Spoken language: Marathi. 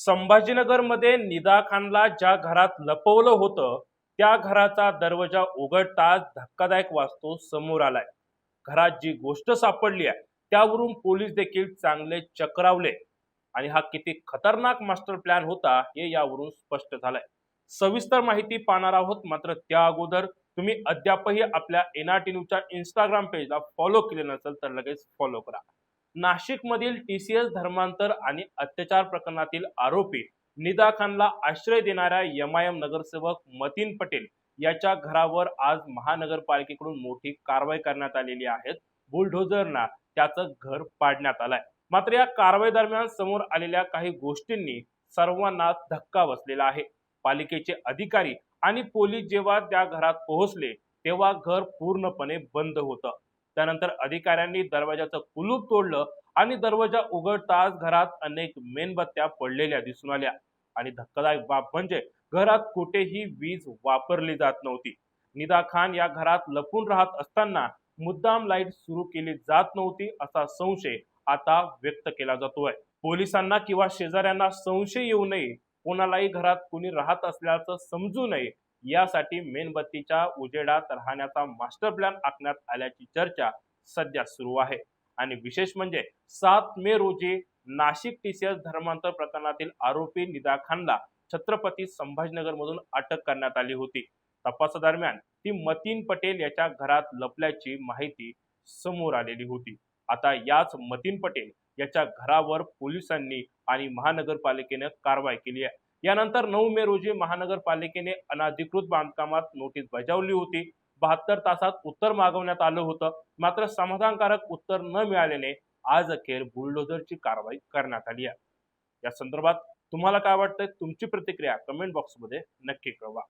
संभाजीनगरमध्ये निदा खानला ज्या घरात लपवलं होतं त्या घराचा दरवाजा उघडताच धक्कादायक वास्तू समोर आलाय. घरात जी गोष्ट सापडली आहे त्यावरून पोलीस देखील चांगले चक्रावले आणि हा किती खतरनाक मास्टर प्लॅन होता हे यावरून स्पष्ट झालंय. सविस्तर माहिती पाहणार आहोत, मात्र त्या अगोदर तुम्ही अद्यापही आपल्या एनआरटी न्यूजच्या इंस्टाग्राम पेजला फॉलो केले नसेल तर लगेच फॉलो करा. नाशिकमधील टीसीएस धर्मांतर आणि अत्याचार प्रकरणातील आरोपी निदा खानला आश्रय देणाऱ्या एमआयएम नगरसेवक मतीन पटेल याच्या घरावर आज महानगरपालिकेकडून मोठी कारवाई करण्यात आलेली आहे. बुलडोझरना त्याचं घर पाडण्यात आलंय. मात्र या कारवाई दरम्यान समोर आलेल्या काही गोष्टींनी सर्वांना धक्का बसलेला आहे. पालिकेचे अधिकारी आणि पोलीस जेव्हा त्या घरात पोहोचले तेव्हा घर पूर्णपणे बंद होतं. त्यानंतर अधिकाऱ्यांनी दरवाजाचं कुलूप तोडलं आणि दरवाजा उघडताच घरात अनेक मेणबत्त्या पडलेल्या दिसून आल्या. आणि धक्कादायक बाब म्हणजे घरात कुठेही वीज वापरली जात नव्हती. निदा खान या घरात लपून राहत असताना मुद्दाम लाईट सुरू केली जात नव्हती असा संशय आता व्यक्त केला जातोय. पोलिसांना किंवा शेजाऱ्यांना संशय येऊ नये, कोणालाही घरात कोणी राहत असल्याचं समजू नये यासाठी मेणबत्तीच्या उजेडात राहण्याचा मास्टर प्लॅन आखण्यात आल्याची चर्चा सध्या सुरू आहे. आणि विशेष म्हणजे 7 मे रोजी नाशिक टीसीएस धर्मांतर प्रकरणातील आरोपी निदा खानला छत्रपती संभाजीनगर मधून अटक करण्यात आली होती. तपासादरम्यान ती मतीन पटेल याच्या घरात लपल्याची माहिती समोर आलेली होती. आता याच मतीन पटेल याच्या घरावर पोलिसांनी आणि महानगरपालिकेने कारवाई केली आहे. यानंतर 9 मे रोजी महानगरपालिकेने अनधिकृत बांधकामात नोटीस बजावली होती. 72 तासात उत्तर मागवण्यात आलं होतं, मात्र समाधानकारक उत्तर न मिळाल्याने आज अखेर बुलडोझरची कारवाई करण्यात आली आहे. या संदर्भात तुम्हाला काय वाटतंय? तुमची प्रतिक्रिया कमेंट बॉक्समध्ये नक्की कळवा.